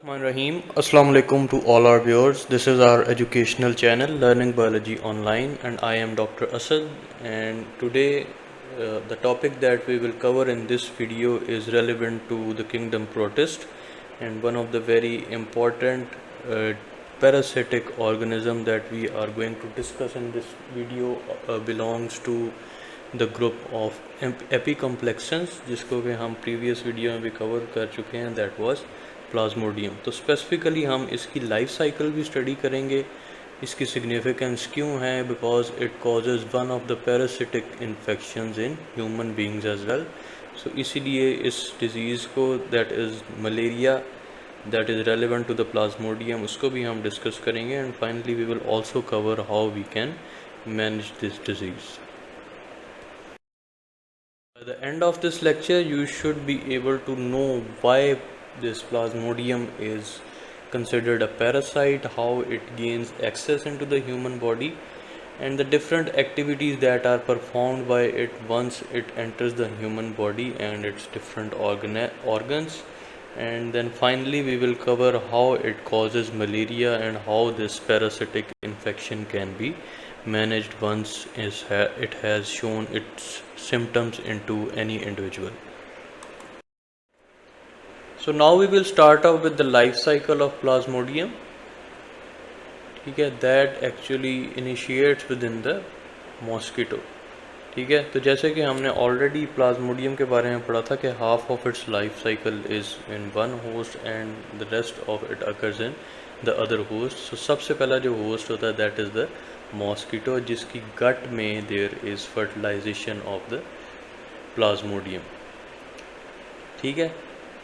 Rahim. Assalamu alaikum to all our viewers. This is our educational channel Learning Biology Online and I am Dr. Asad, and today the topic that we will cover in this video is relevant to the kingdom protist, and one of the very important parasitic organism that we are going to discuss in this video belongs to the group of apicomplexans, जिसको कि हम previous video में भी cover कर चुके हैं, that was Plasmodium. तो specifically हम इसकी लाइफ साइकिल भी स्टडी करेंगे, इसकी सिग्निफिकेंस क्यों है, because it causes one of the parasitic infections in human beings as well. So इसीलिए इस डिज़ीज़ को, that is malaria, that is relevant to the plasmodium, उसको भी हम डिस्कस करेंगे। And finally we will also cover how we can manage this disease. By the end of this lecture, you should be able to know why this plasmodium is considered a parasite, how it gains access into the human body, and the different activities that are performed by it once it enters the human body and its different organs. And then finally we will cover how it causes malaria and how this parasitic infection can be managed once it has shown its symptoms into any individual. So now we will start off with the life cycle of Plasmodium. ठीक है, that actually initiates within the mosquito. ठीक है, तो जैसे कि हमने already Plasmodium के बारे में पढ़ा था कि half of its life cycle is in one host and the rest of it occurs in the other host. So सबसे पहला जो होस्ट होता है दैट इज़ द मॉस्किटो, जिसकी गट में there is fertilisation of the plasmodium. ठीक है,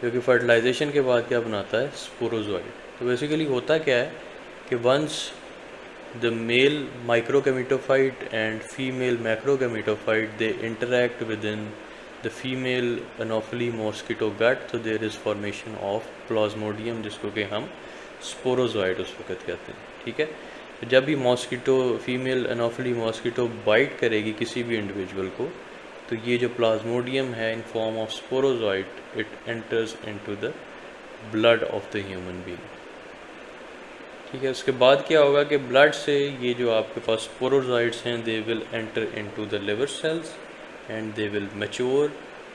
क्योंकि फर्टिलाइजेशन के बाद क्या बनाता है, स्पोरोजोइड। तो बेसिकली होता क्या है कि once the male microgametophyte and female macrogametophyte, they interact within the female anopheles mosquito gut, so there is formation of plasmodium, जिसको कि हम स्पोरोजोइड उस वक्त कहते हैं। ठीक है, तो जब भी mosquito, female anopheles mosquito bite करेगी किसी भी इंडिविजुअल को, तो ये जो प्लाज्मोडियम है in form of sporozoite, it enters into the blood of the human being. ठीक है, उसके बाद क्या होगा कि ब्लड से ये जो आपके पास स्पोरोजोइड्स हैं, they will enter into the liver cells and they will mature,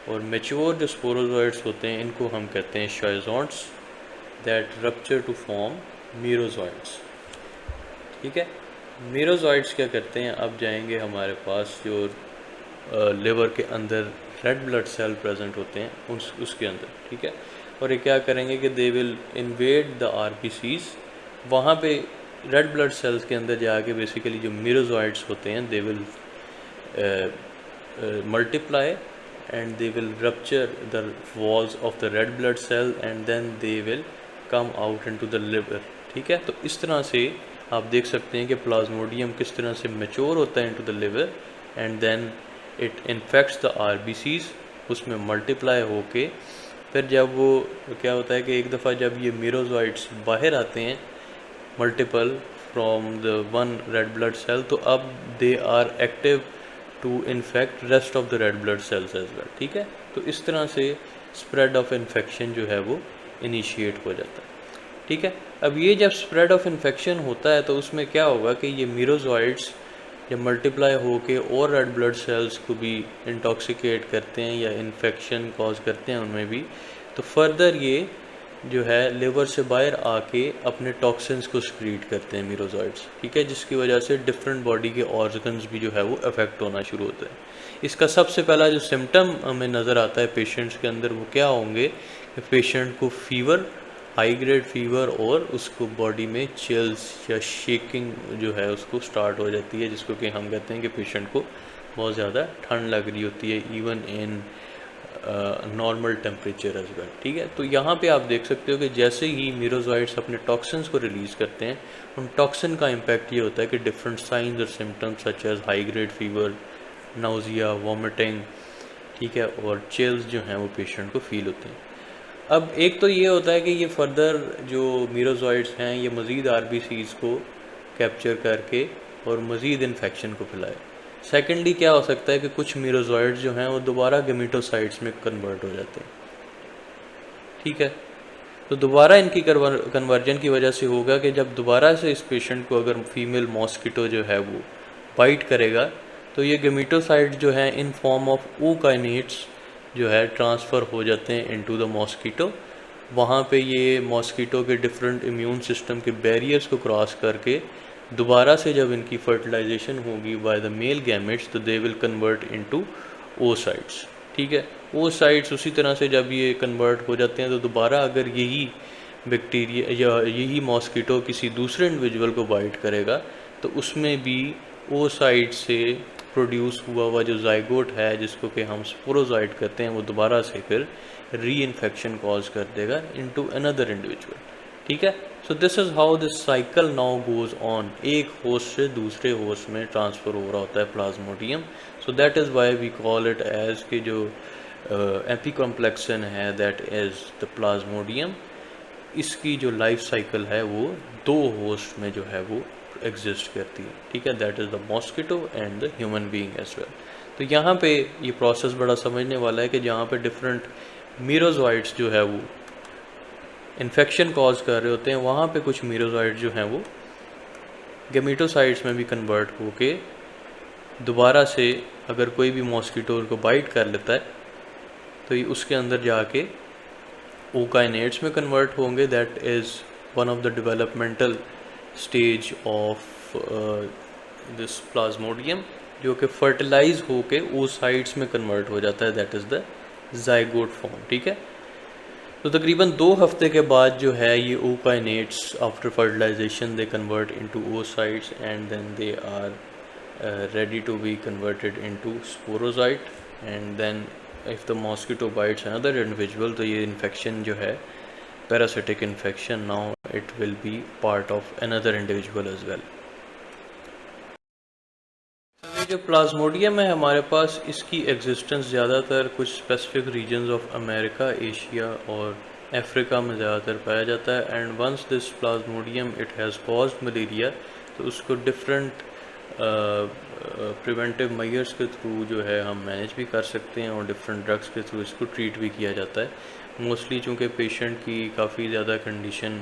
और मैच्योर जो स्पोरोजोइड्स होते हैं इनको हम कहते हैं शाइज़ोन्ट्स, दैट रप्चर टू फॉर्म मीरोजोइड्स। ठीक है, मीरोजोइड्स क्या करते हैं, अब जाएंगे हमारे पास जो लिवर के अंदर रेड ब्लड सेल प्रेजेंट होते हैं उसके अंदर। ठीक है, और ये क्या करेंगे कि they will invade the RBCs, वहाँ पे रेड ब्लड सेल्स के अंदर जाके बेसिकली जो मीरोजोइड्स होते हैं they will multiply and they will rupture the walls of the red blood cell and then they will come out into the liver. ठीक है, तो इस तरह से आप देख सकते हैं कि प्लाज्मोडियम किस तरह से मैच्योर होता है into the liver and then it infects the RBCs, उसमें मल्टीप्लाई होके फिर जब वो क्या होता है कि एक दफ़ा जब ये मीरोजोइड्स बाहर आते हैं multiple from the one red blood cell, तो अब they are active to infect rest of the red blood cells as well. ठीक है, तो इस तरह से स्प्रेड ऑफ इन्फेक्शन जो है वो इनिशिएट हो जाता है। ठीक है, अब ये जब स्प्रेड ऑफ इन्फेक्शन होता है तो उसमें क्या होगा कि ये मीरोजोइड्स जब मल्टीप्लाई होके और रेड ब्लड सेल्स को भी इंटॉक्सिकेट करते हैं या इन्फेक्शन कॉज करते हैं उनमें भी, तो फर्दर ये जो है लिवर से बाहर आके अपने टॉक्सिन्स को स्क्रीट करते हैं मीरोजोइड्स। ठीक है, जिसकी वजह से डिफरेंट बॉडी के ऑर्गन्स भी जो है वो अफेक्ट होना शुरू होता है। इसका सबसे पहला जो सिम्टम हमें नज़र आता है पेशेंट्स के अंदर वो क्या होंगे कि पेशेंट को फीवर, हाई ग्रेड फीवर, और उसको बॉडी में चिल्स या शेकिंग जो है उसको स्टार्ट हो जाती है, जिसको कि हम कहते हैं कि पेशेंट को बहुत ज़्यादा ठंड लग रही होती है even in normal temperature as well. ठीक है, तो यहाँ पे आप देख सकते हो कि जैसे ही मीरोजोइड्स अपने टॉक्सिन्स को रिलीज़ करते हैं, उन टॉक्सिन का इम्पैक्ट ये होता है कि डिफरेंट साइंस और symptoms such as high grade fever, nausea, vomiting, ठीक है, और चिल्स जो हैं वो पेशेंट को फील होते हैं। अब एक तो ये होता है कि ये फर्दर जो मीरोजोइड्स हैं ये मज़ीद आरबीसीज़ को कैप्चर करके और मज़ीद इन्फेक्शन को फैलाए। सेकेंडली क्या हो सकता है कि कुछ मीरोजोइड्स जो हैं वो दोबारा गेमेटोसाइट्स में कन्वर्ट हो जाते हैं। ठीक है, तो दोबारा इनकी कन्वर्जन की वजह से होगा कि जब दोबारा से इस पेशेंट को अगर फीमेल मॉस्किटो जो है वो बाइट करेगा तो ये गेमिटोसाइट जो है इन फॉर्म ऑफ ओकाइनेट्स जो है ट्रांसफ़र हो जाते हैं इनटू द मॉस्किटो। वहाँ पे ये मॉस्किटो के डिफरेंट इम्यून सिस्टम के बैरियर्स को क्रॉस करके दोबारा से जब इनकी फर्टिलाइजेशन होगी बाय द मेल गैमेट्स तो they will convert into oocytes। ठीक है, oocytes उसी तरह से जब ये कन्वर्ट हो जाते हैं तो दोबारा अगर यही बैक्टीरिया या यही मॉस्किटो किसी दूसरे इंडिविजुअल को बाइट करेगा तो उसमें भी oocyte से प्रोड्यूस हुआ हुआ जो जाइगोट है जिसको कि हम स्पोरोजाइट कहते हैं वो दोबारा से फिर री इन्फेक्शन कॉज कर देगा इनटू अनदर इंडिविजुअल। ठीक है, so this is how this cycle now goes on, एक होस्ट से दूसरे होस्ट में ट्रांसफ़र हो रहा होता है plasmodium. So that is why we call it as कि जो एपीकॉम्प्लेक्सन है दैट इज़ द प्लाज्मोडियम, इसकी जो लाइफ साइकिल है वो 2 होस्ट में जो है वो एग्जिस्ट करती है। ठीक है, that is the mosquito and the human being as well. तो यहाँ पे ये प्रोसेस बड़ा समझने वाला है कि जहाँ पे डिफरेंट मीरोजॉइड्स जो है वो इन्फेक्शन कॉज कर रहे होते हैं, वहाँ पे कुछ मीरोजॉइड्स जो हैं वो गेमिटोसाइट्स में भी कन्वर्ट होके दोबारा से अगर कोई भी मॉस्किटो को बाइट कर लेता है तो ये उसके अंदर जाके ओकाइनेट्स में कन्वर्ट होंगे। That is one of the developmental stage of this Plasmodium, जो कि फर्टिलाइज होके oocytes में कन्वर्ट हो जाता है, that is the zygote form. ठीक है, तो तकरीबन 2 हफ्ते के बाद जो है ये oocytes after fertilisation they convert into oocytes and then they are ready to be converted into sporocyte and then if the mosquito bites another individual तो ये infection जो है parasitic infection, now it will be part of another individual as well। ये जो Plasmodium है हमारे पास, इसकी existence ज़्यादातर कुछ specific regions of America, Asia और अफ्रीका में ज़्यादातर पाया जाता है। And once this plasmodium it has caused malaria तो उसको डिफरेंट प्रिवेंटिव मेजर्स के थ्रू जो है हम मैनेज भी कर सकते हैं और डिफरेंट ड्रग्स के थ्रू इसको ट्रीट भी किया जाता है। मोस्टली चूँकि पेशेंट की काफ़ी ज़्यादा कंडीशन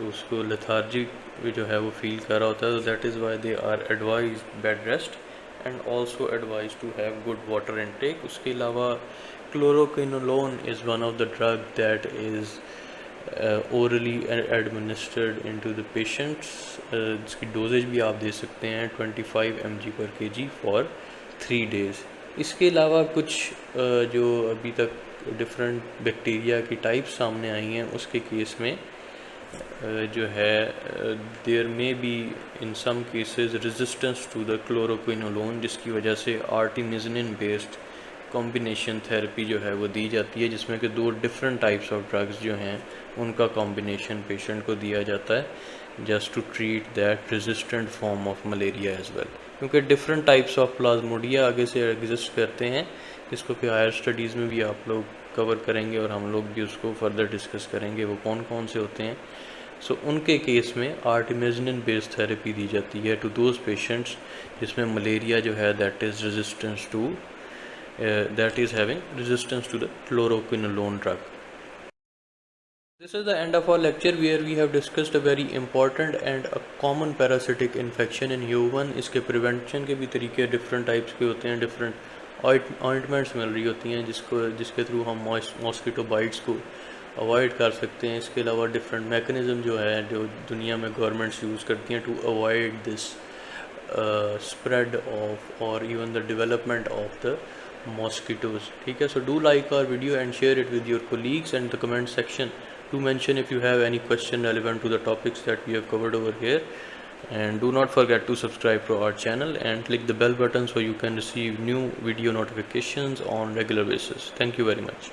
उसको लेथार्जिक जो है वो फील कर रहा होता है, तो that is why they are advise bed rest and also advise to have good water intake. उसके अलावा chloroquinolone is one of the drug that is orally administered into the patients, जिसकी डोजेज भी आप दे सकते हैं 25 mg per kg for 3 days। इसके अलावा कुछ जो अभी तक डिफरेंट बैक्टीरिया की टाइप्स सामने आई हैं उसके केस में जो है there may be in some cases resistance to the chloroquinolone, जिसकी वजह से आर्टिमिजनिन बेस्ड कॉम्बिनेशन थेरेपी जो है वो दी जाती है, जिसमें कि 2 डिफरेंट टाइप्स ऑफ ड्रग्स जो हैं उनका कॉम्बिनेशन पेशेंट को दिया जाता है just to treat that resistant form of malaria as well. क्योंकि डिफरेंट टाइप्स ऑफ प्लाज्मोडिया आगे से एग्जिस्ट करते हैं, जिसको कि हायर स्टडीज़ में भी आप लोग कवर करेंगे और हम लोग भी उसको फर्दर डिस्कस करेंगे वो कौन कौन से होते हैं। सो उनके केस में आर्टिमिजनिन बेस्ड थेरेपी दी जाती है टू दोज पेशेंट्स जिसमें मलेरिया जो है that is resistance to that is having resistance to the fluoroquinolone drug. This is the end of our lecture where we have discussed a very important and a common parasitic infection in human। इसके prevention के भी तरीके different types के होते हैं, different ointments मिल रही होती हैं जिसके थ्रू हम mosquito bites को अवॉइड कर सकते हैं। इसके अलावा different mechanism जो है जो दुनिया में गवर्नमेंट्स यूज़ करती हैं to avoid this spread of or even the development of the mosquitoes। ठीक है, so do like our video and share it with your colleagues and the comment section to mention if you have any question relevant to the topics that we have covered over here, and do not forget to subscribe to our channel and click the bell button so you can receive new video notifications on regular basis। Thank you very much।